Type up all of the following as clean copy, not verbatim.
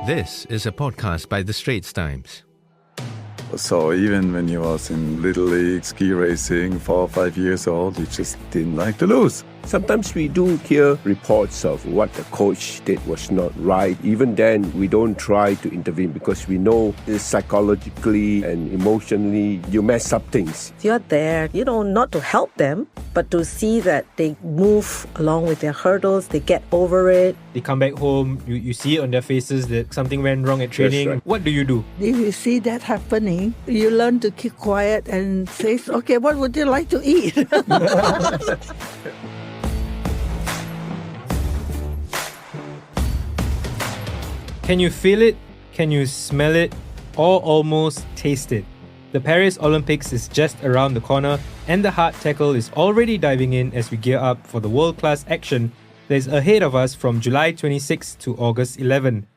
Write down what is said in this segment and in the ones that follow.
This is a podcast by the Straits Times. So even when he was in Little League ski racing, 4 or 5 years old, he just didn't like to lose. Sometimes we do hear reports of what the coach did was not right. Even then, we don't try to intervene because we know psychologically and emotionally you mess up things. You're there, not to help them, but to see that they move along with their hurdles, they get over it. They come back home, you see it on their faces that something went wrong at training. Right. What do you do? If you see that happening, you learn to keep quiet and say, okay, what would you like to eat? Can you feel it? Can you smell it? Or almost taste it? The Paris Olympics is just around the corner and the hard tackle is already diving in as we gear up for the world-class action that is ahead of us from July 26 to August 11.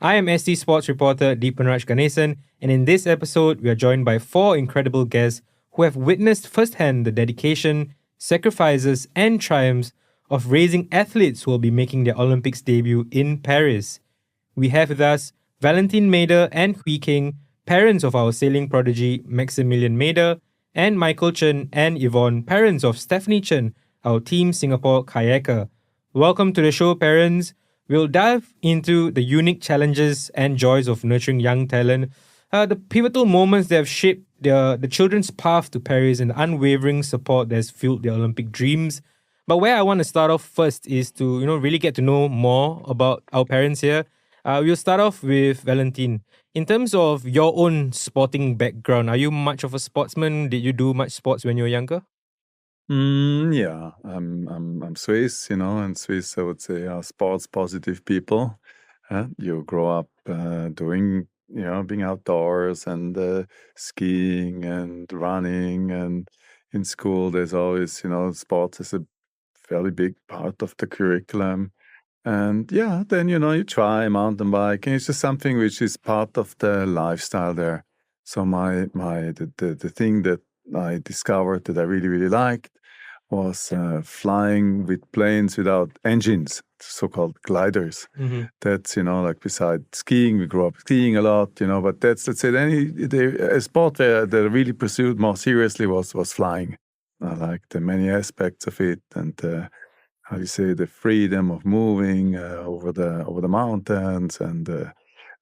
I am ST Sports reporter Deepanraj Ganesan, and in this episode we are joined by 4 incredible guests who have witnessed firsthand the dedication, sacrifices and triumphs of raising athletes who will be making their Olympics debut in Paris. We have with us Valentin Maeder and Hwee Keng, parents of our sailing prodigy Maximilian Maeder, and Michael Chen and Yvonne, parents of Stephenie Chen, our Team Singapore kayaker. Welcome to the show, parents. We'll dive into the unique challenges and joys of nurturing young talent, the pivotal moments that have shaped the children's path to Paris, and the unwavering support that has fueled their Olympic dreams. But where I want to start off first is to really get to know more about our parents here. We'll start off with Valentin. In terms of your own sporting background, are you much of a sportsman? Did you do much sports when you were younger? Yeah, I'm Swiss, and Swiss, I would say, are sports positive people. You grow up doing, being outdoors and skiing and running, and in school there's always, sports is a fairly big part of the curriculum. And then, you try mountain biking. It's just something which is part of the lifestyle there. So the thing that I discovered that I really, really liked was flying with planes without engines, so-called gliders. Mm-hmm. That's, like beside skiing, we grew up skiing a lot, but that's, let's say, a sport that I really pursued more seriously was flying. I liked the many aspects of it, and the freedom of moving over the mountains, and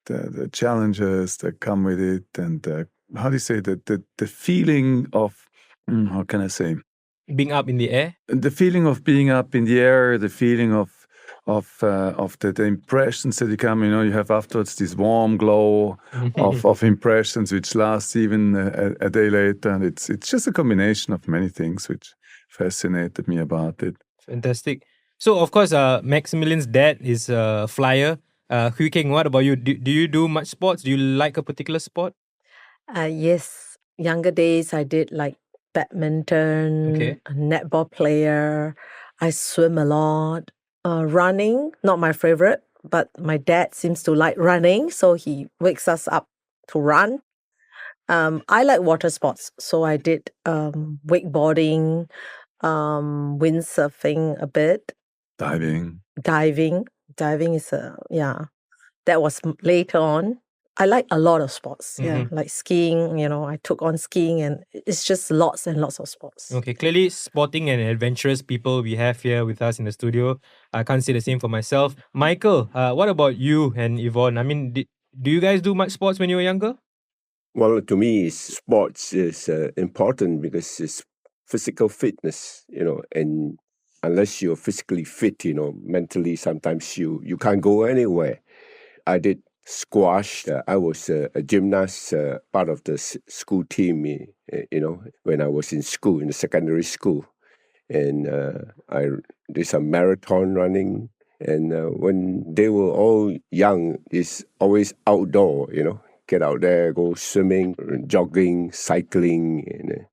the challenges that come with it, and the feeling of how can I say, Being up in the air? the feeling of being up in the air, the feeling of the impressions that you come, you have afterwards this warm glow of impressions which lasts even a day later, and it's just a combination of many things which fascinated me about it. Fantastic. So, of course, Maximilian's dad is a flyer. Hwee Keng, what about you? Do you do much sports? Do you like a particular sport? Yes, younger days I did like badminton, Okay. a netball player. I swim a lot. Running, not my favorite, but my dad seems to like running, so he wakes us up to run. I like water sports, so I did wakeboarding, windsurfing a bit, Diving. diving. Diving is that was later on. I like a lot of sports, like skiing. I took on skiing, and it's just lots and lots of sports. Okay, clearly sporting and adventurous people we have here with us in the studio. I can't say the same for myself. Michael, what about you and Yvonne? I mean, do you guys do much sports when you were younger? Well, to me, sports is important because it's physical fitness, and unless you're physically fit, mentally sometimes you can't go anywhere. I did squash. I was a gymnast, part of the school team, when I was in school, in the secondary school. And I did some marathon running. And when they were all young, it's always outdoor, get out there, go swimming, jogging, cycling. And,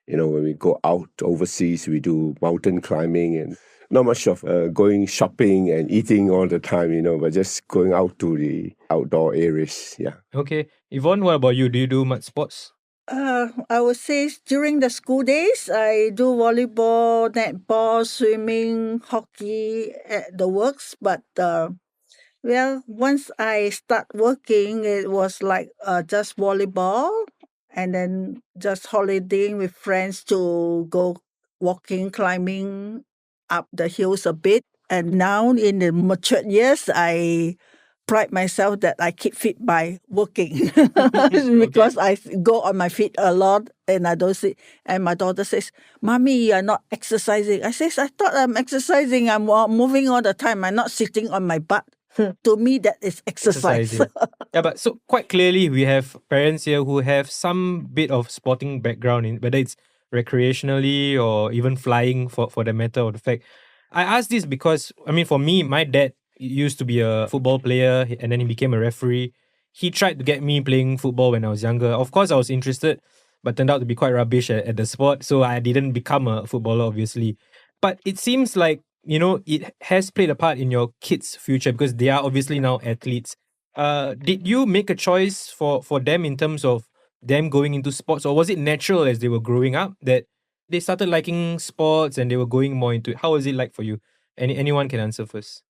when we go out overseas, we do mountain climbing, and not much of going shopping and eating all the time, but just going out to the outdoor areas. Yeah. Okay. Yvonne, what about you? Do you do much sports? I would say during the school days, I do volleyball, netball, swimming, hockey, the works. But Well, once I start working, it was like just volleyball and then just holidaying with friends to go walking, climbing up the hills a bit. And now in the mature years, I pride myself that I keep fit by working because I go on my feet a lot and I don't sit. And my daughter says, "Mommy, you are not exercising." I says, "I thought I'm exercising. I'm moving all the time. I'm not sitting on my butt." To me, that is exercise. Exercising. Yeah, but so quite clearly we have parents here who have some bit of sporting background, in whether it's recreationally or even flying for the matter of the fact. I ask this because, I mean, for me, my dad used to be a football player and then he became a referee. He tried to get me playing football when I was younger. Of course, I was interested, but turned out to be quite rubbish at the sport. So I didn't become a footballer, obviously. But it seems like, it has played a part in your kids' future because they are obviously now athletes. Did you make a choice for them in terms of them going into sports, or was it natural as they were growing up that they started liking sports and they were going more into it? How was it like for you? Anyone can answer first.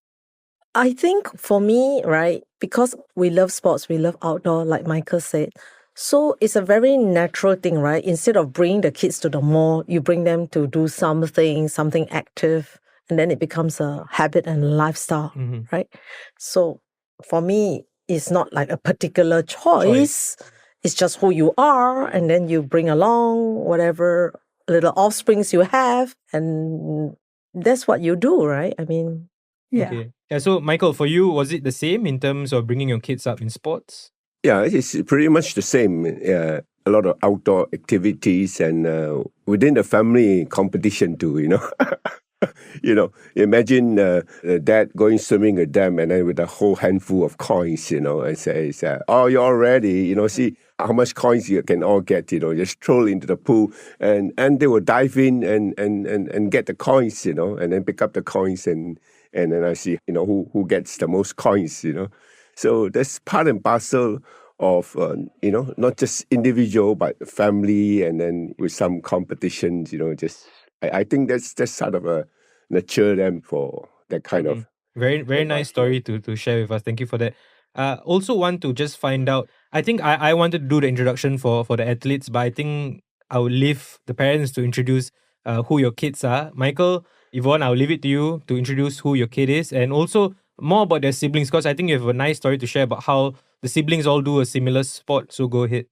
I think for me, right, because we love sports, we love outdoor, like Michael said. So it's a very natural thing, right? Instead of bringing the kids to the mall, you bring them to do something active, and then it becomes a habit and lifestyle, right? So for me, it's not like a particular choice. It's just who you are, and then you bring along whatever little offsprings you have, and that's what you do, right? I mean, Yeah. Okay. Yeah. So, Michael, for you, was it the same in terms of bringing your kids up in sports? Yeah, it's pretty much the same. A lot of outdoor activities and within the family competition too, Imagine dad going swimming a dam and then with a whole handful of coins, and says, "Oh, you're all ready, see how much coins you can all get, just throw into the pool." And they will dive in and get the coins, and then pick up the coins and then I see, who gets the most coins, So that's part and parcel of, not just individual, but family, and then with some competitions, I think that's sort of a nurture them for that kind of. Very, very nice story to share with us. Thank you for that. Also want to just find out, I think I wanted to do the introduction for the athletes, but I think I will leave the parents to introduce who your kids are. Michael, Yvonne, I'll leave it to you to introduce who your kid is and also more about their siblings, because I think you have a nice story to share about how the siblings all do a similar sport. So go ahead.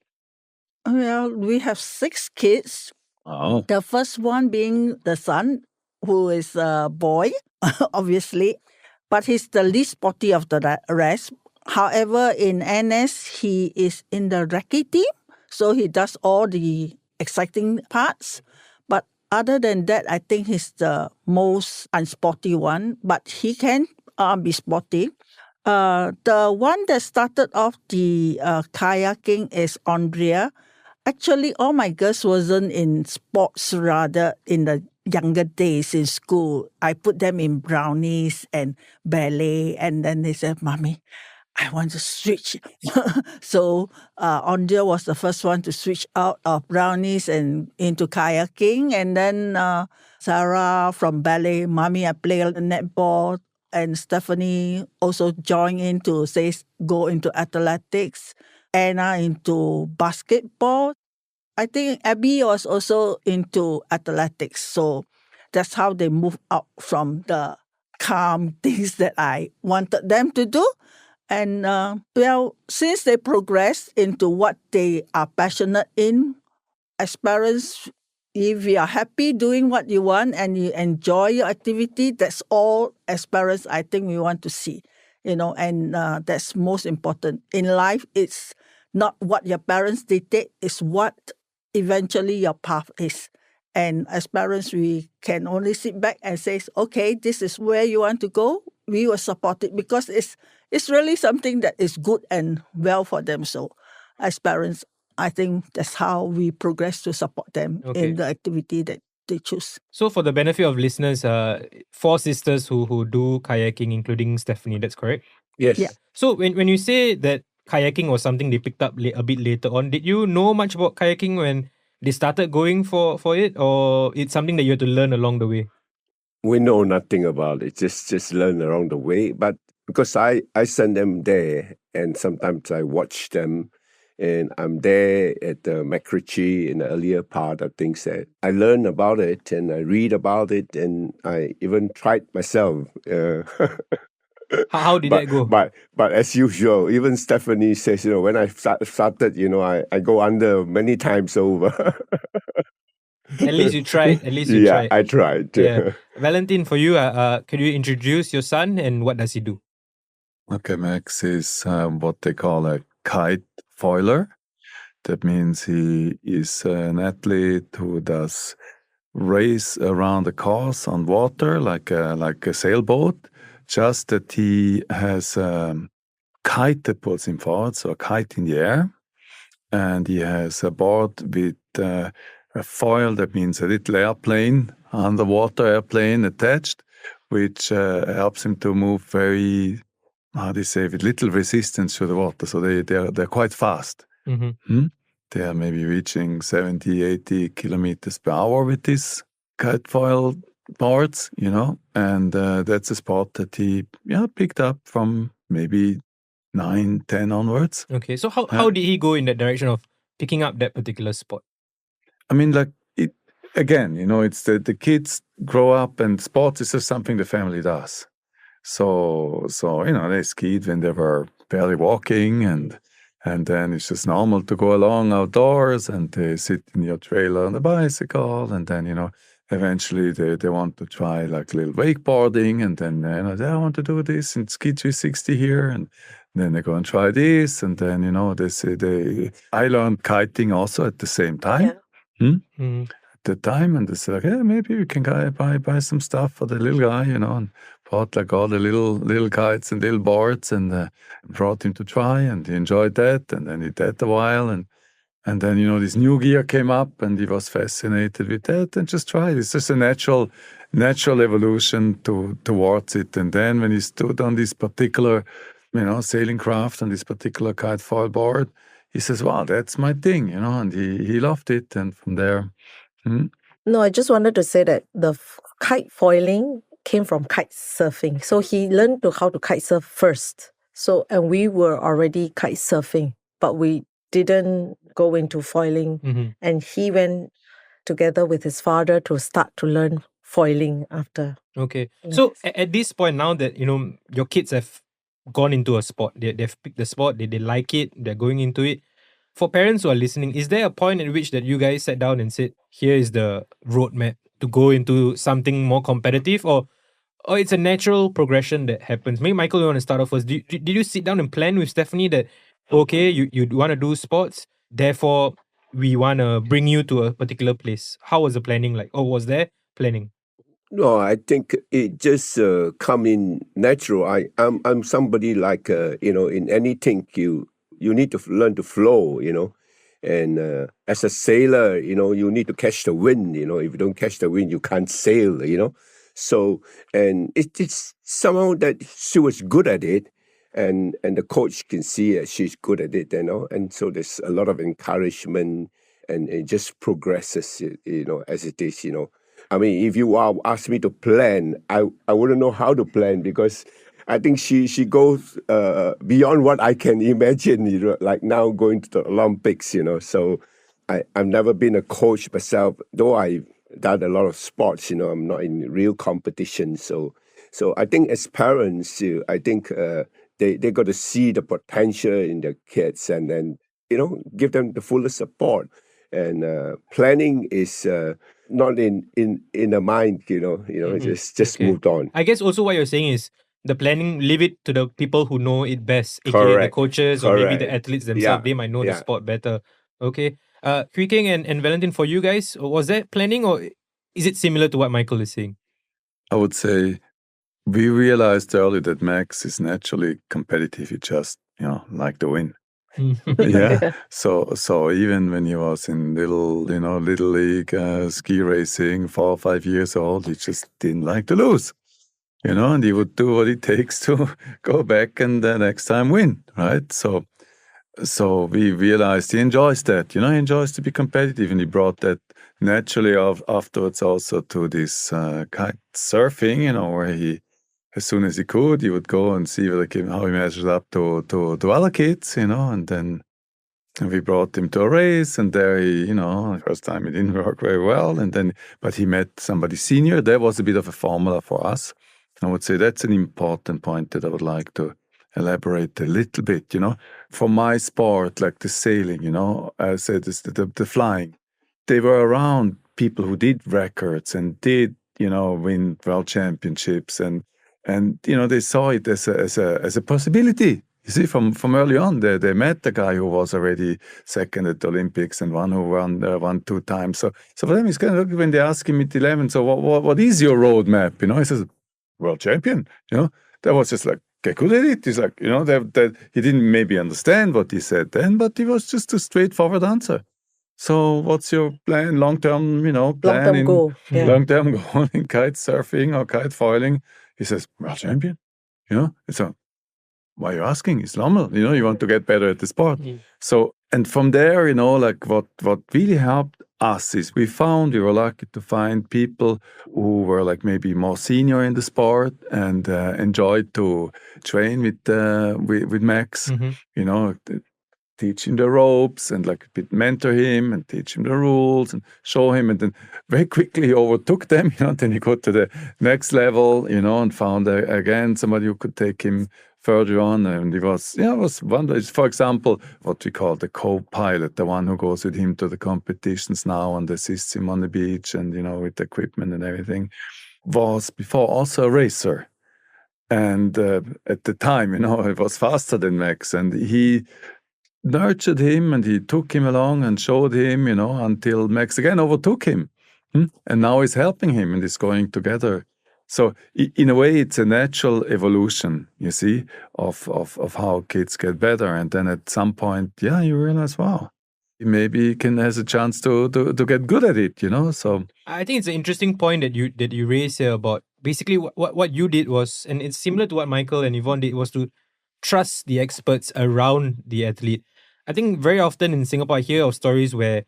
Well, we have 6 kids. Oh, The first one being the son, who is a boy, obviously, but he's the least sporty of the rest. However, in NS, he is in the recce team, so he does all the exciting parts. But other than that, I think he's the most unsporty one, but he can be sporty. The one that started off the kayaking is Andrea. Actually, all my girls wasn't in sports, rather in the younger days in school. I put them in brownies and ballet, and then they said, "Mommy, I want to switch." So Andrea was the first one to switch out of brownies and into kayaking. And then Sarah from ballet, "Mommy, I play netball." And Stephenie also joined in to say, go into athletics. Anna into basketball. I think Abby was also into athletics. So that's how they moved out from the calm things that I wanted them to do. And since they progressed into what they are passionate in, as parents, if you are happy doing what you want and you enjoy your activity, that's all as parents I think we want to see, and that's most important. In life, it's not what your parents dictate, it's what eventually your path is. And as parents, we can only sit back and say, okay, this is where you want to go. We will support it because it's really something that is good and well for them. So as parents, I think that's how we progress to support them in the activity that they choose. So for the benefit of listeners, 4 sisters who do kayaking, including Stephenie, that's correct? Yes. Yeah. So when you say that kayaking was something they picked up a bit later on, did you know much about kayaking when they started going for it, or it's something that you had to learn along the way? We know nothing about it, just learn along the way. But because I send them there, and sometimes I watch them, and I'm there at the Macritchie in the earlier part of things that I learn about it and I read about it, and I even tried myself. How did that go? But as usual, even Stephenie says, when I started, I go under many times over. At least you tried. At least you Yeah, tried. I tried. Yeah. Valentin, for you, could you introduce your son and what does he do? Okay, Max is what they call a kitefoiler. That means he is an athlete who does race around the course on water like a sailboat. Just that he has a kite that pulls him forward, so a kite in the air, and he has a board with a foil. That means a little airplane, underwater airplane attached, which helps him to move very, how do you say, with little resistance to the water. So they're quite fast. Mm-hmm. They are maybe reaching 70, 80 kilometers per hour with these kite foil boards, and that's a sport that he picked up from maybe 9, 10 onwards. Okay, so how did he go in that direction of picking up that particular sport? I mean, again, it's the kids grow up and sports is just something the family does. So they skied when they were barely walking, and then it's just normal to go along outdoors, and they sit in your trailer on the bicycle, and then eventually they want to try like a little wakeboarding, and then I want to do this and ski 360 here, and then they go and try this, and then they say I learned kiting also at the same time. Yeah. Mm-hmm. At the time, and they said, okay, maybe we can buy some stuff for the little guy, and bought like all the little kites and little boards, and brought him to try, and he enjoyed that, and then he did that a while, and then this new gear came up, and he was fascinated with that, and just tried. It's just a natural evolution towards it. And then when he stood on this particular, sailing craft, on this particular kite foil board, he says, "Wow, that's my thing," and he loved it, and from there. No, I just wanted to say that the kite foiling came from kite surfing. So he learned how to kite surf first. And we were already kite surfing, but we didn't go into foiling. Mm-hmm. And he went together with his father to start to learn foiling after. Okay. Yes. So at this point, now that, your kids have gone into a sport, they've picked the sport, they like it, they're going into it. For parents who are listening, is there a point at which that you guys sat down and said, here is the roadmap to go into something more competitive, or it's a natural progression that happens? Maybe Michael, you want to start off first. Did you sit down and plan with Stephenie that, okay, you want to do sports, therefore we want to bring you to a particular place? How was the planning like? Or was there planning? No, I think it just come in natural. I'm somebody like in anything you need to learn to flow, and as a sailor, you need to catch the wind. If you don't catch the wind, you can't sail. So and it's somehow that she was good at it, and the coach can see that she's good at it, and so there's a lot of encouragement, and it just progresses, as it is, I mean, if you ask me to plan, I wouldn't know how to plan, because I think she goes beyond what I can imagine, like now going to the Olympics, So I've never been a coach myself, though I've done a lot of sports, I'm not in real competition. So I think as parents, I think they got to see the potential in their kids, and then, give them the fullest support. And planning is not in the mind, just Okay. moved on. I guess also what you're saying is the planning, leave it to the people who know it best, aka the Correct. coaches or maybe Correct. the athletes themselves. Yeah. They might know the Yeah. sport better. Okay. Keng and Valentin, for you guys, was that planning, or is it similar to what Michael is saying? I would say we realized early that Max is naturally competitive. He just, like to win. Yeah. So even when he was in little league ski racing, 4 or 5 years old, he just didn't like to lose. And he would do what it takes to go back and the next time win, right? So we realized he enjoys that. He enjoys to be competitive, and he brought that naturally afterwards also to this kite surfing, where he as soon as he could, he would go and see how he measures up to other kids, and then we brought him to a race, and there he, first time it didn't work very well, but he met somebody senior. There was a bit of a formula for us. I would say that's an important point that I would like to elaborate a little bit, For my sport, like the sailing, I said this, the flying, they were around people who did records and did, win world championships, and they saw it as a possibility. You see, from early on, they met the guy who was already second at the Olympics and one who won 2 times. So for them, it's kind of when they ask him at 11, so what is your roadmap? He says, world champion. That was just like, get good at it. He's like, that he didn't maybe understand what he said then, but it was just a straightforward answer. So what's your plan, long-term, Long-term goal. Yeah. Long-term goal in kite surfing or kite foiling? He says, world champion. It's a, why are you asking? It's normal. You want to get better at the sport. So, and from there, like what really helped us is we were lucky to find people who were like maybe more senior in the sport and enjoyed to train with Max, teach him the ropes and like a bit mentor him and teach him the rules and show him, and then very quickly he overtook them, then he got to the next level, and found again somebody who could take him further on. And it was wonderful. For example, what we call the co-pilot, the one who goes with him to the competitions now and assists him on the beach and, with the equipment and everything, was before also a racer. And at the time, it was faster than Max, and he nurtured him and he took him along and showed him, until Max again overtook him. And now he's helping him and is going together. So in a way, it's a natural evolution, you see, of how kids get better. And then at some point, you realize, wow, maybe he has a chance to get good at it, So I think it's an interesting point that you raised here about basically what you did was, and it's similar to what Michael and Yvonne did, was to trust the experts around the athlete. I think very often in Singapore, I hear of stories where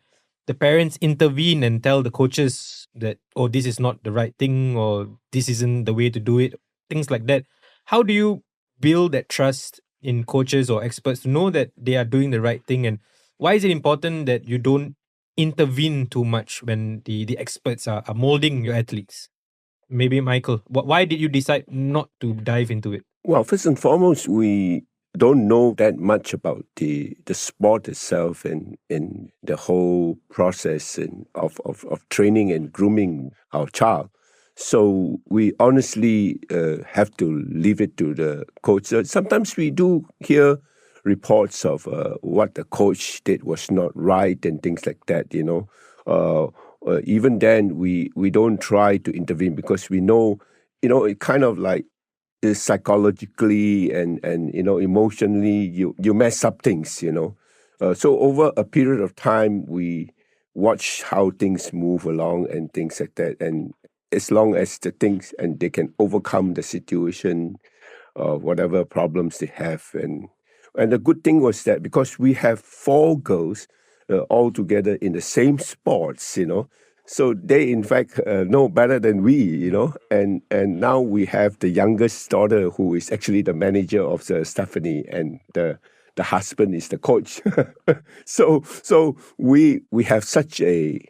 the parents intervene and tell the coaches that, oh, this is not the right thing, or this isn't the way to do it, things like that. How do you build that trust in coaches or experts to know that they are doing the right thing? And why is it important that you don't intervene too much when the experts are molding your athletes? Maybe Michael, why did you decide not to dive into it? Well, first and foremost, we don't know that much about the sport itself and the whole process of training and grooming our child. So we honestly have to leave it to the coach. Sometimes we do hear reports of what the coach did was not right and things like that, even then, we don't try to intervene because we know, it kind of like is psychologically and emotionally, you mess up things, So over a period of time, we watch how things move along and things like that. And as long as the things, and they can overcome the situation, whatever problems they have. And the good thing was that because we have 4 girls all together in the same sports, so they, in fact, know better than we, and now we have the youngest daughter who is actually the manager of the Stephenie, and the husband is the coach. So we have such a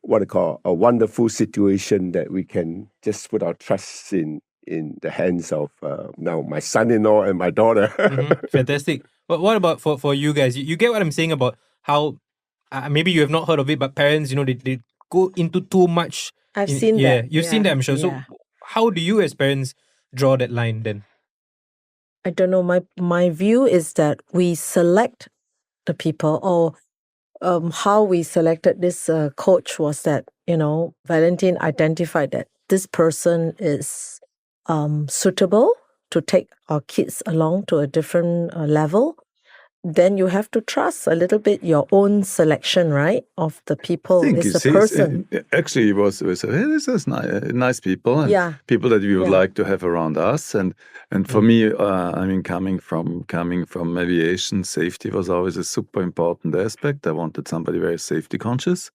wonderful situation that we can just put our trust in the hands of now my son-in-law and my daughter. Fantastic. But what about for you guys? You get what I'm saying about how maybe you have not heard of it, but parents, they go into too much. I've seen that. You've seen that, I'm sure. Yeah. So how do you as parents draw that line then? I don't know. My view is that we select the people, or how we selected this coach was that, Valentin identified that this person is suitable to take our kids along to a different level. Then you have to trust a little bit your own selection, right, of the people. It's the person. Actually, it was this is nice people, and people that we would like to have around us. And for me, coming from aviation, safety was always a super important aspect. I wanted somebody very safety conscious,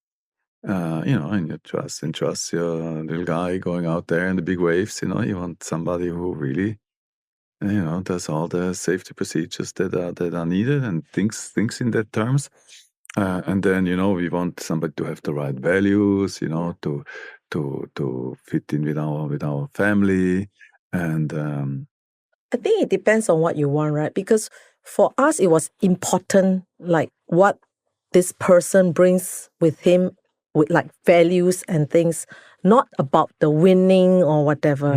and you trust your little guy going out there in the big waves. You want somebody who really, does all the safety procedures that are needed and thinks in that terms. And then, we want somebody to have the right values, to fit in with our family. And I think it depends on what you want, right? Because for us, it was important, like what this person brings with him, with like values and things, not about the winning or whatever,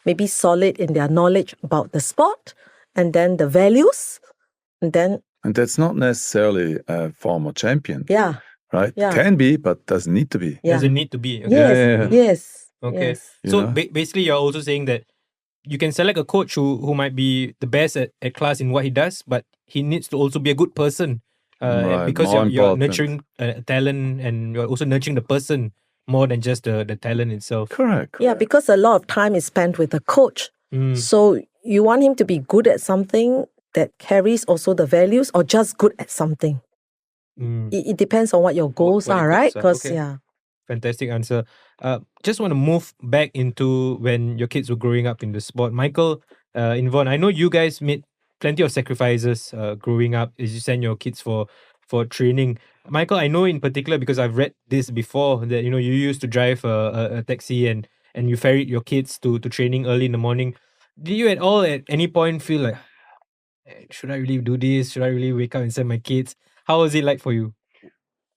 maybe solid in their knowledge about the sport and then the values. And that's not necessarily a former champion. Yeah. Right? Yeah. Can be, but doesn't need to be. Yeah. Doesn't need to be. Okay. Yes. Yes. Okay. Yes. So basically, you're also saying that you can select a coach who might be the best at class in what he does, but he needs to also be a good person. Right, because more you're important. nurturing talent, and you're also nurturing the person more than just the talent itself. Correct. Yeah, because a lot of time is spent with the coach. So you want him to be good at something that carries also the values, or just good at something. It depends on what your goals What are, your right? goals are. Because Okay. Fantastic answer. Just want to move back into when your kids were growing up in the sport. Michael, Yvonne, I know you guys made plenty of sacrifices growing up as you send your kids for training. Michael, I know in particular because I've read this before that you used to drive a taxi and you ferried your kids to training early in the morning. Did you at all at any point feel like, should I really do this? Should I really wake up and send my kids? How was it like for you?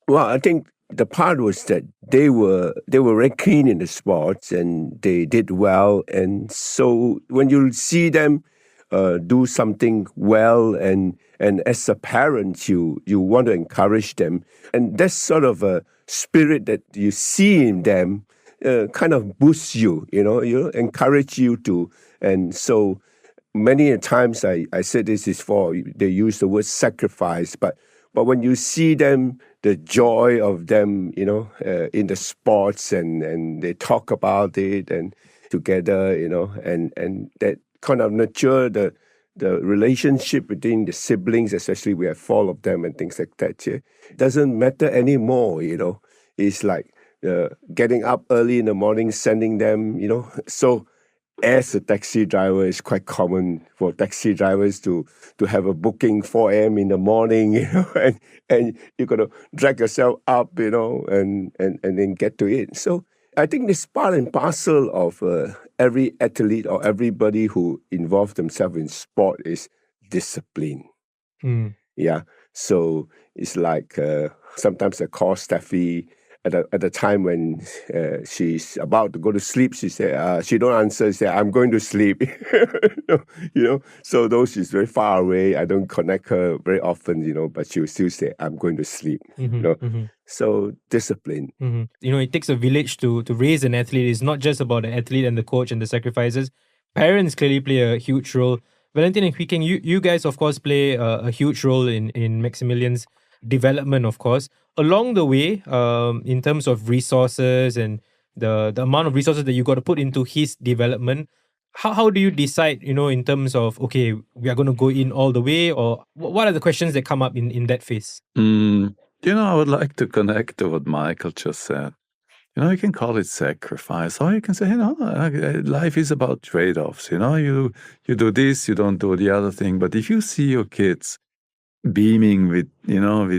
Well, I think the part was that they were very keen in the sports and they did well, and so when you see them do something well, and as a parent, you want to encourage them, and that's sort of a spirit that you see in them kind of boosts you, encourage you to, and so many times I said this is for they use the word sacrifice, but when you see them, the joy of them, in the sports, and they talk about it and together, and that kind of nurture the relationship between the siblings, especially we have 4 of them and things like that. Yeah. It doesn't matter anymore, It's like getting up early in the morning, sending them, So as a taxi driver, it's quite common for taxi drivers to have a booking 4 a.m. in the morning, and you're gonna drag yourself up, and then get to it. So I think this part and parcel of every athlete or everybody who involves themselves in sport is discipline. Yeah. So it's like sometimes I call Steffi at the time when she's about to go to sleep. She said, she don't answer. She said, I'm going to sleep. So though she's very far away, I don't connect her very often, but she will still say, I'm going to sleep. So discipline. It takes a village to raise an athlete. It's not just about the athlete and the coach and the sacrifices. Parents clearly play a huge role. Valentin and Hwee, you guys, of course, play a huge role in Maximilian's development, of course. Along the way, in terms of resources and the amount of resources that you got to put into his development, how do you decide, in terms of, okay, we are going to go in all the way, or what are the questions that come up in that phase? I would like to connect to what Michael just said. You can call it sacrifice, or you can say, life is about trade-offs. You do this, you don't do the other thing. But if you see your kids beaming with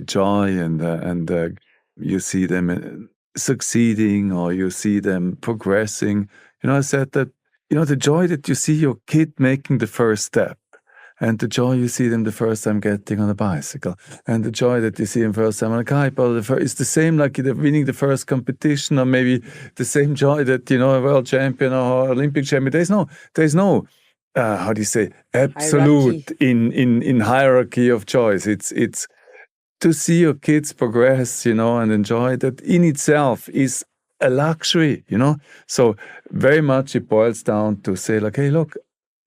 joy, and you see them succeeding, or you see them progressing, I said that, the joy that you see your kid making the first step, and the joy you see them the first time getting on a bicycle, and the joy that you see them first time on a kitefoiler, it's the same like they're winning the first competition, or maybe the same joy that, a world champion or Olympic champion. There's no how do you say, absolute in hierarchy of choice. It's to see your kids progress, and enjoy that in itself is a luxury, So very much it boils down to say like, hey, look,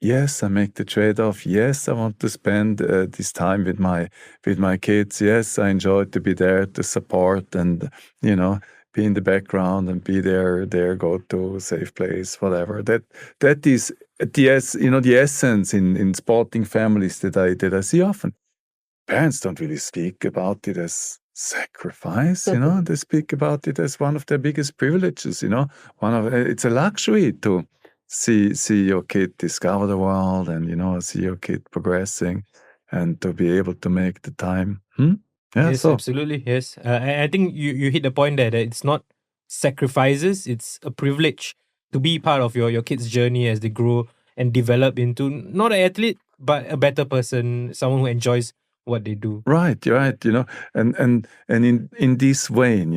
yes, I make the trade-off. Yes, I want to spend this time with my kids. Yes, I enjoy to be there to support and, be in the background and be there, go to safe place, whatever. That is the essence in sporting families that I see often. Parents don't really speak about it as sacrifice, they speak about it as one of their biggest privileges, it's a luxury to see your kid discover the world and, see your kid progressing and to be able to make the time. Yeah, Yes, so absolutely. Yes. I think you hit the point there that it's not sacrifices, it's a privilege to be part of your kids' journey as they grow and develop into not an athlete, but a better person, someone who enjoys what they do. right, you're right, and in this vein,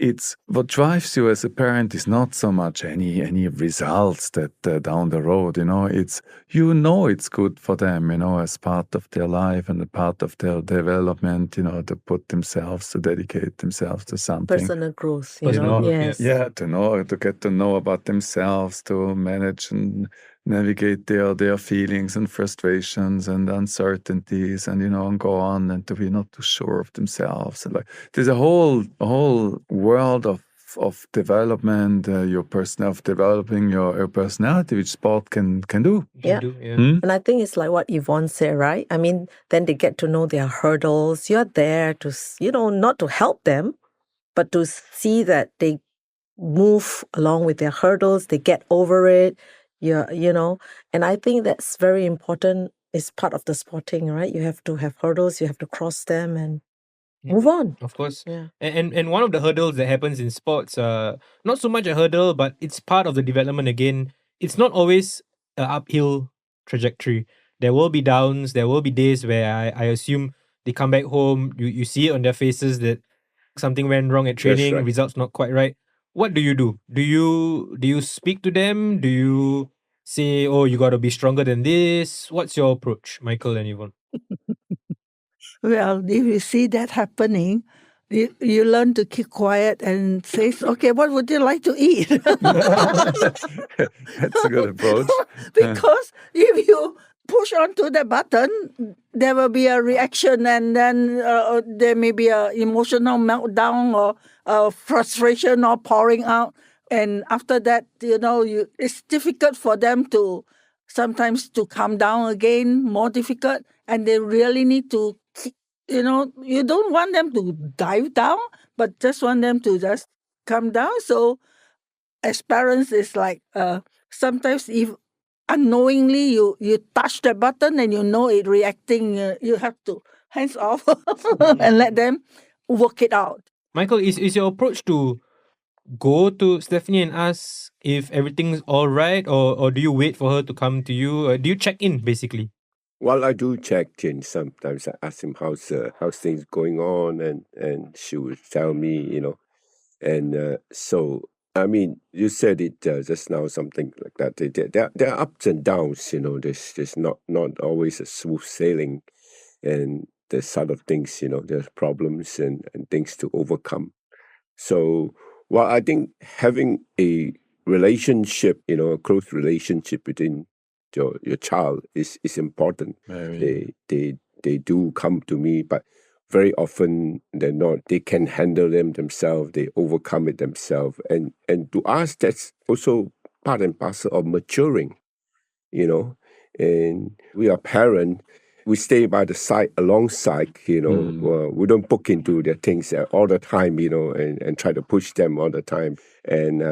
it's what drives you as a parent is not so much any results that down the road, it's it's good for them, as part of their life and a part of their development, to put themselves, to dedicate themselves to something. Personal growth, Personal growth, yes. Yeah, to get to know about themselves, to manage and navigate their feelings and frustrations and uncertainties and go on and to be not too sure of themselves. And there's a whole world of development, developing your personality, which sport can do. Yeah. And I think it's like what Yvonne said, right? I mean, then they get to know their hurdles. You're there to, not to help them, but to see that they move along with their hurdles, they get over it. And I think that's very important. It's part of the sporting, right? You have to have hurdles, you have to cross them and move on. Of course. Yeah. And one of the hurdles that happens in sports, not so much a hurdle, but it's part of the development again. It's not always an uphill trajectory. There will be downs, there will be days where I assume they come back home, you see it on their faces that something went wrong at training, right. results not quite right. What do you do? Do you speak to them? Do you say, oh, you got to be stronger than this? What's your approach, Michael and Yvonne? Well, if you see that happening, you learn to keep quiet and say, okay, what would you like to eat? That's a good approach. Because if you push onto the button, there will be a reaction, and then there may be an emotional meltdown or frustration or pouring out. And after that, it's difficult for them to sometimes to calm down again, more difficult. And they really need to, you don't want them to dive down, but just want them to just come down. So as parents, it's like sometimes if unknowingly you touch the button and it reacting, you have to hands off and let them work it out. Michael, is your approach to go to Stephenie and ask if everything's all right, or do you wait for her to come to you? Do you check in basically? Well, I do check in. Sometimes I ask him how's things going on, and she would tell me, And so, I mean, you said it just now, something like that. There are ups and downs, There's not always a smooth sailing, and there's sort of things, there's problems and things to overcome. So, well, I think having a relationship, a close relationship between your child is important. They do come to me, but very often they're not. They can handle them themselves. They overcome it themselves. And to us, that's also part and parcel of maturing, And we are parents. We stay by the side, alongside, we don't poke into their things all the time, and try to push them all the time. And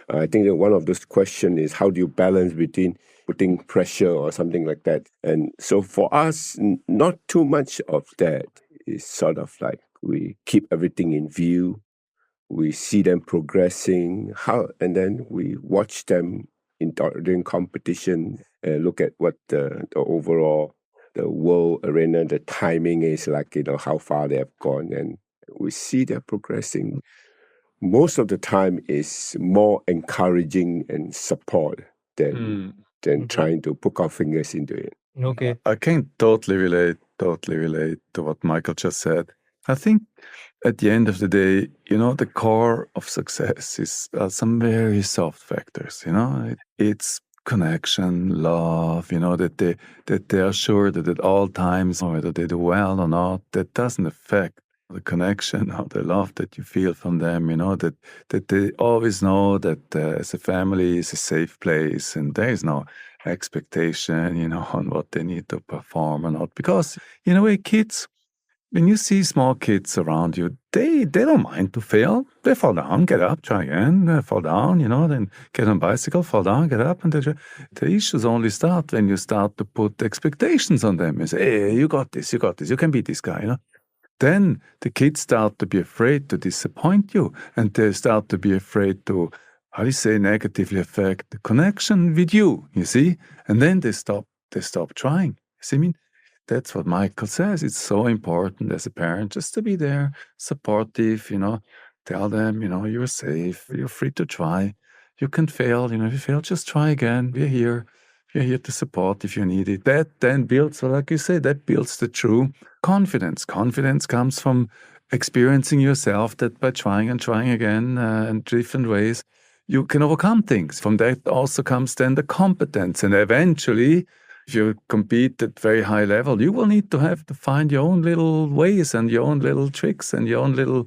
I think that one of those questions is how do you balance between putting pressure or something like that? And so for us, not too much of that. It's sort of like we keep everything in view. We see them progressing, and then we watch them during competition, look at what the overall the world arena, the timing is like, how far they have gone, and we see they're progressing. Most of the time is more encouraging and support than trying to poke our fingers into it. Okay. I can totally relate to what Michael just said. I think at the end of the day, the core of success is some very soft factors, It's connection, love, that they are sure that at all times, whether they do well or not, that doesn't affect the connection or the love that you feel from them, that they always know that as a family is a safe place and there is no expectation, on what they need to perform or not. Because in a way, kids, when you see small kids around you, they don't mind to fail. They fall down, get up, try again, fall down, then get on bicycle, fall down, get up. And the issues only start when you start to put expectations on them. You say, hey, you got this, you can beat this guy, Then the kids start to be afraid to disappoint you, and they start to be afraid to, negatively affect the connection with you, you see? And then they stop trying. You see, I mean, that's what Michael says. It's so important as a parent just to be there, supportive, tell them, you're safe, you're free to try. You can fail, if you fail, just try again. We're here. We're here to support if you need it. That then builds, like you say, that builds the true confidence. Confidence comes from experiencing yourself that by trying and trying again in different ways, you can overcome things. From that also comes then the competence. And eventually, if you compete at very high level, you will need to have to find your own little ways and your own little tricks and your own little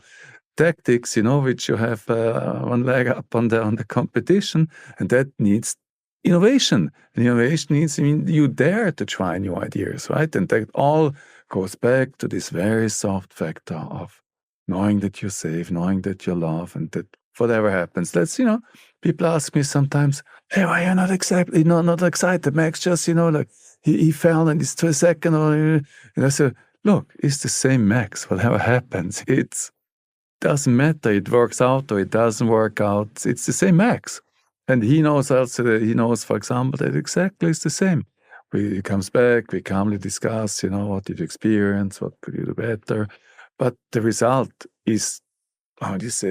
tactics, which you have one leg up on the competition. And that needs innovation. And innovation needs you dare to try new ideas, right? And that all goes back to this very soft factor of knowing that you're safe, knowing that you're loved, and that whatever happens, people ask me sometimes, hey, why are you not excited? Max just, like he fell and it's to a second. And I said, look, it's the same Max. Whatever happens, it doesn't matter. It works out or it doesn't work out. It's the same Max. And he knows also that for example, that exactly is the same. He comes back, we calmly discuss, what did you experience? What could you do better? But the result is,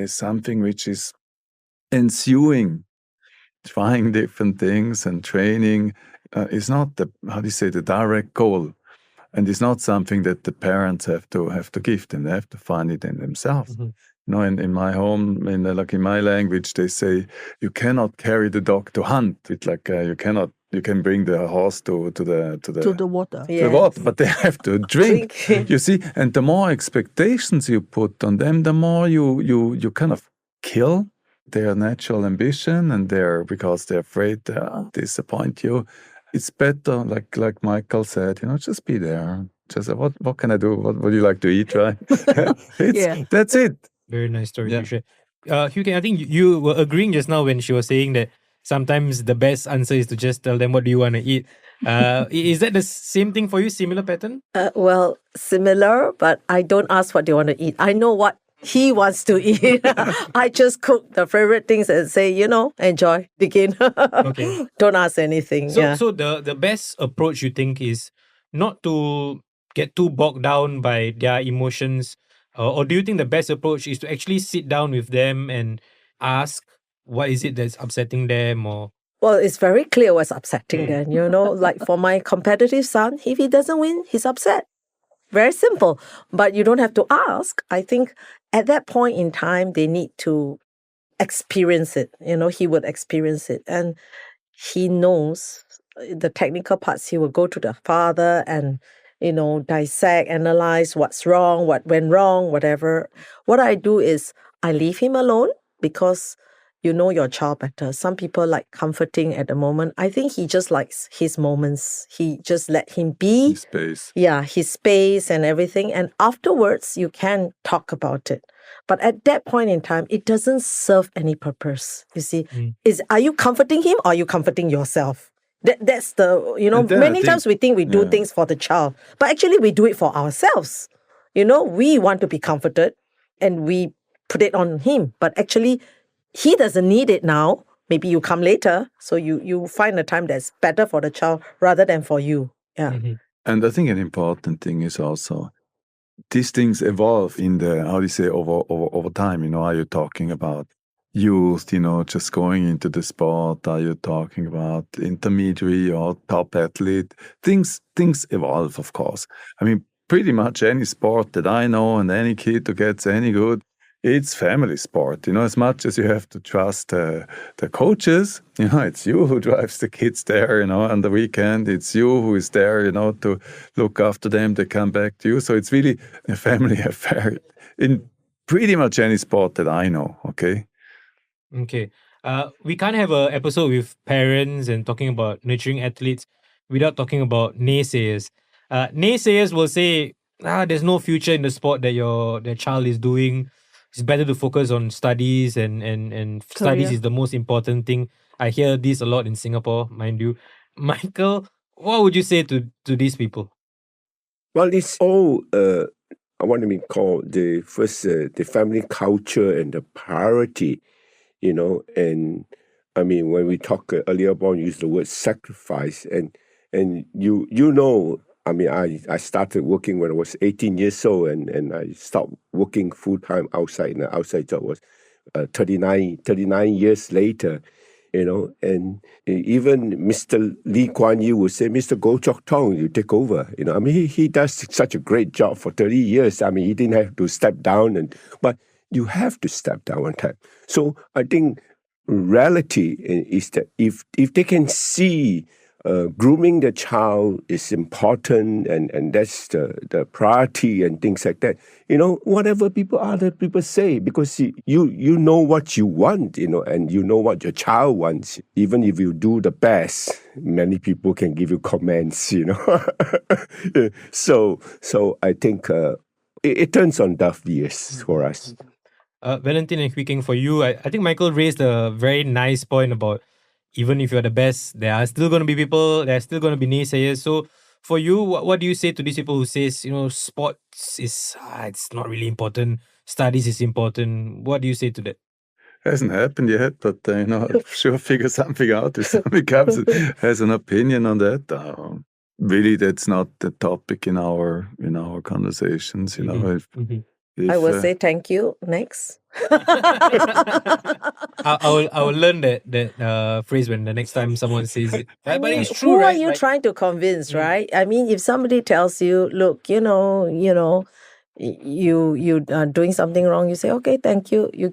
something which is ensuing. Trying different things and training is not the direct goal, and it's not something that the parents have to give them. They have to find it in themselves. Mm-hmm. In my home, in my language, they say you cannot carry the dog to hunt. It's like you can bring the horse to the water. Yes. The water, but they have to drink. You see, and the more expectations you put on them, the more you kind of kill their natural ambition, and because they're afraid to disappoint you. It's better, like Michael said, just be there. Just what can I do? What would you like to eat, right? That's it. Very nice story to share. Hwee, I think you were agreeing just now when she was saying that sometimes the best answer is to just tell them what do you want to eat. Is that the same thing for you? Similar pattern? Well, similar, but I don't ask what they want to eat. I know what he wants to eat. I just cook the favorite things and say, enjoy, begin. Okay. Don't ask anything. So the best approach you think is not to get too bogged down by their emotions, or do you think the best approach is to actually sit down with them and ask what is it that's upsetting them? Or well, it's very clear what's upsetting them. Like for my competitive son, if he doesn't win, he's upset. Very simple. But you don't have to ask. I think at that point in time, they need to experience it. He would experience it. And he knows the technical parts. He will go to the father and, dissect, analyze what's wrong, what went wrong, whatever. What I do is I leave him alone because you know your child better. Some people like comforting at the moment. I think he just likes his moments. He just let him be. His space. Yeah, his space and everything. And afterwards, you can talk about it. But at that point in time, it doesn't serve any purpose. You see, are you comforting him or are you comforting yourself? That's many times we think we do things for the child, but actually we do it for ourselves. We want to be comforted and we put it on him, but actually he doesn't need it now. Maybe you come later, so you find a time that's better for the child rather than for you. Yeah. Mm-hmm. And I think an important thing is also these things evolve in over time. Are you talking about youth, just going into the sport? Are you talking about intermediary or top athlete? Things evolve, of course. I mean, pretty much any sport that I know and any kid who gets any good, it's family sport. As much as you have to trust the coaches, it's you who drives the kids there, on the weekend. It's you who is there, to look after them. They come back to you. So it's really a family affair in pretty much any sport that I know, okay? Okay. We can't have an episode with parents and talking about nurturing athletes without talking about naysayers. Naysayers will say, there's no future in the sport that their child is doing. It's better to focus on studies and studies Career. is the most important thing. I hear this a lot in Singapore, mind you. Michael, what would you say to these people? Well, it's all what I mean called the first the family culture and the priority, and I mean when we talk earlier on, use the word sacrifice, and you know, I mean I started working when I was 18 years old, and I stopped working full time outside, and the outside job was 39 years later. And even Mr. Lee Kuan Yew would say, Mr. Goh Chok Tong, you take over. I mean, he does such a great job for 30 years. I mean, he didn't have to step down, but you have to step down one time. So I think reality is that if they can see grooming the child is important, and that's the priority and things like that. Whatever other people say, because you know what you want, and you know what your child wants. Even if you do the best, many people can give you comments, So I think it turns on deaf ears for us. Valentin and Hwee, for you, I think Michael raised a very nice point about even if you're the best, there are still going to be people, there are still going to be naysayers. So for you, what do you say to these people who says, sports is it's not really important, studies is important? What do you say to that? Hasn't happened yet, but I'm sure figure something out if somebody comes and has an opinion on that. Really, that's not the topic in our conversations. I will say thank you next. I will learn that phrase when the next time someone says it. But it's true, who right? are you trying to convince, right? I mean, if somebody tells you, look, you are doing something wrong, you say, okay, thank you. You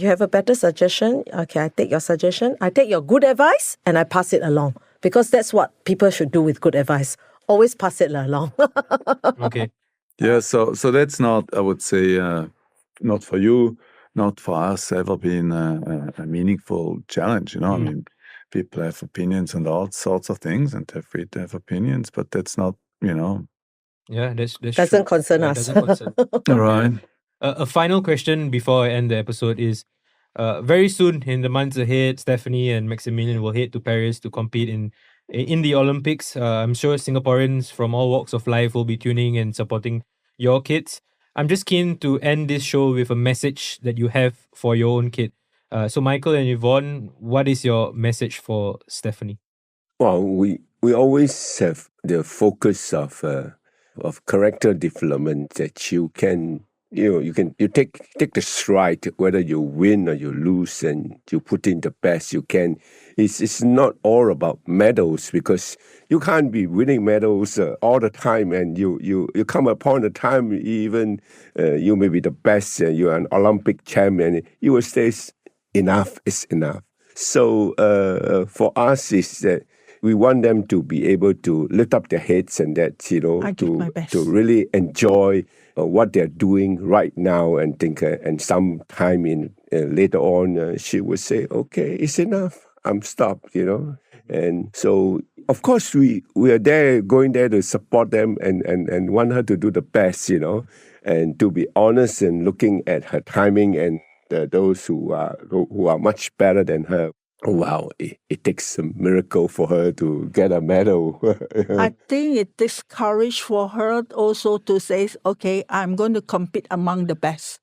have a better suggestion. Okay, I take your suggestion. I take your good advice and I pass it along, because that's what people should do with good advice. Always pass it along. Okay. Yeah, so that's not, I would say, not for you, not for us, ever been a meaningful challenge. I mean, people have opinions on all sorts of things, and they're free to have opinions, but that's not, Yeah, that's doesn't true. concern Yeah, us. doesn't concern. All right. A final question before I end the episode is, very soon in the months ahead, Stephenie and Maximilian will head to Paris to compete in the Olympics. I'm sure Singaporeans from all walks of life will be tuning and supporting your kids. I'm just keen to end this show with a message that you have for your own kid. So Michael and Yvonne, what is your message for Stephenie? Well, we always have the focus of character development, that you can you take the stride, whether you win or you lose, and you put in the best you can. It's not all about medals, because you can't be winning medals all the time, and you come upon a time even you may be the best, you're an Olympic champion, you will say enough is enough. So for us is that we want them to be able to lift up their heads, and that to really enjoy what they're doing right now, and think and sometime in later on she would say, okay, it's enough, I'm stopped, And so of course we are there, going there to support them, and want her to do the best, and to be honest, and looking at her timing and those who are much better than her. Wow, it takes a miracle for her to get a medal. I think it takes courage for her also to say, okay, I'm going to compete among the best.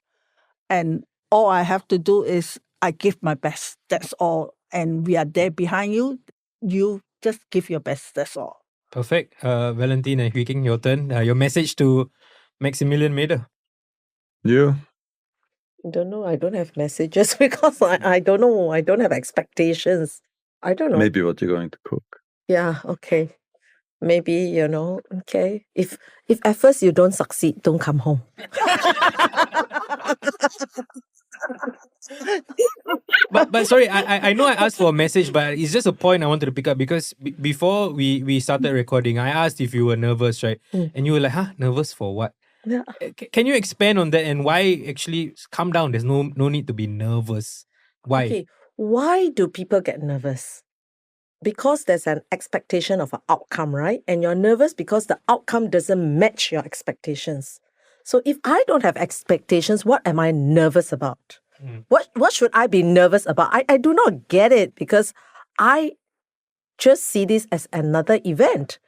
And all I have to do is I give my best. That's all. And we are there behind you. You just give your best. That's all. Perfect. Valentin and Hwee, your turn. Your message to Maximilian Maeder. You? Don't know. I don't have messages because I don't know. I don't have expectations. I don't know. Maybe what you're going to cook. Yeah, okay. Maybe, okay. If at first you don't succeed, don't come home. But sorry, I know I asked for a message, but it's just a point I wanted to pick up, because before we started recording, I asked if you were nervous, right? And you were like, nervous for what? Yeah. Can you expand on that, and why actually calm down? There's no need to be nervous. Why? Okay. Why do people get nervous? because there's an expectation of an outcome, right? And you're nervous because the outcome doesn't match your expectations. So if I don't have expectations, what am I nervous about? What should I be nervous about? I do not get it, because I just see this as another event.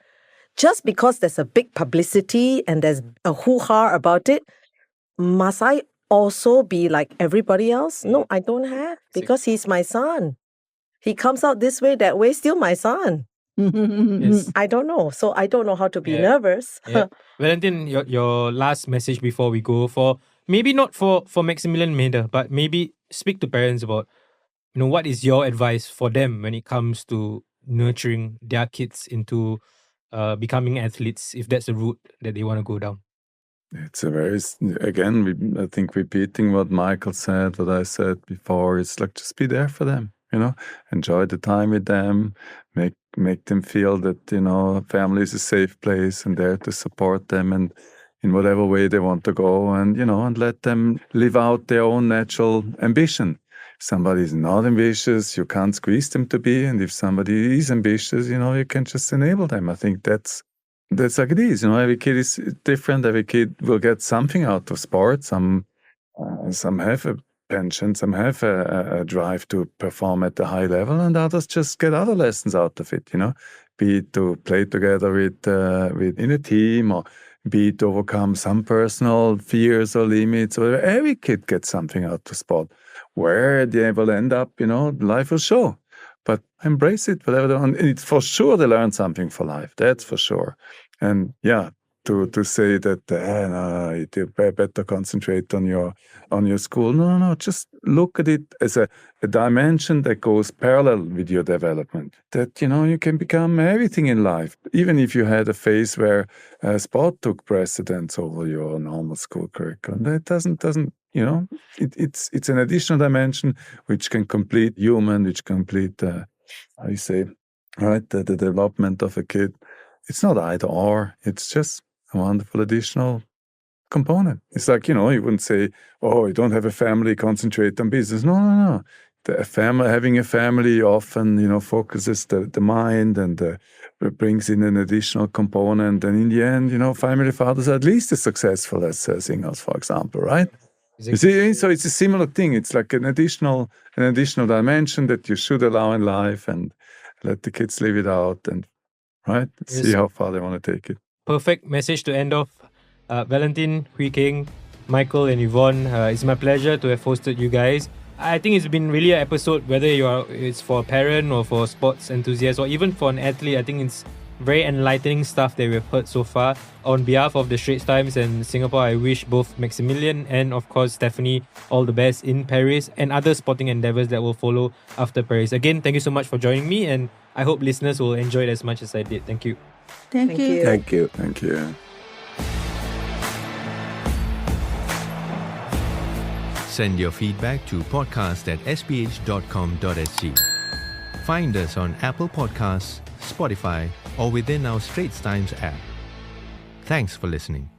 Just because there's a big publicity and there's a hoo-ha about it, must I also be like everybody else? No, I don't have, because he's my son. He comes out this way, that way, still my son. Yes. I don't know. So I don't know how to be nervous. Yeah. Valentin, your last message before we go, for maybe not for Maximilian Maeder, but maybe speak to parents about, what is your advice for them when it comes to nurturing their kids into becoming athletes, if that's the route that they want to go down? It's a very, again, I think repeating what Michael said, what I said before, it's like just be there for them, enjoy the time with them, make them feel that, family is a safe place and there to support them and in whatever way they want to go and, and let them live out their own natural ambition. If somebody is not ambitious, you can't squeeze them to be. And if somebody is ambitious, you can just enable them. I think that's like it is. Every kid is different. Every kid will get something out of sport. Some have a penchant, some have a drive to perform at a high level, and others just get other lessons out of it. Be it to play together with in a team, or be it to overcome some personal fears or limits. Or every kid gets something out of sport. Where they will end up, life will show. But embrace it, whatever they want. It's for sure they learn something for life. That's for sure. And to say that you better concentrate on your school. No. Just look at it as a dimension that goes parallel with your development. That you can become everything in life, even if you had a phase where sport took precedence over your normal school curriculum. That doesn't. It's an additional dimension which can complete human, which complete the development of a kid. It's not either or. It's just a wonderful additional component. It's like, you wouldn't say, oh, you don't have a family, concentrate on business. No. Having a family often, focuses the mind and brings in an additional component. And in the end, family fathers are at least as successful as singles, for example, right? Exactly. You see, so it's a similar thing. It's like an additional dimension that you should allow in life and let the kids live it out and see how far they want to take it. Perfect message to end off. Valentin, Hwee, Keng, Michael and Yvonne, it's my pleasure to have hosted you guys. I think it's been really an episode, whether it's for a parent or for sports enthusiast or even for an athlete. I think it's very enlightening stuff that we've heard so far. On behalf of the Straits Times and Singapore, I wish both Maximilian and of course Stephenie all the best in Paris and other sporting endeavours that will follow after Paris. Again, thank you so much for joining me, and I hope listeners will enjoy it as much as I did. Thank you. Thank you. Thank you. Thank you. Send your feedback to podcast@sph.com.sg. Find us on Apple Podcasts, Spotify, or within our Straits Times app. Thanks for listening.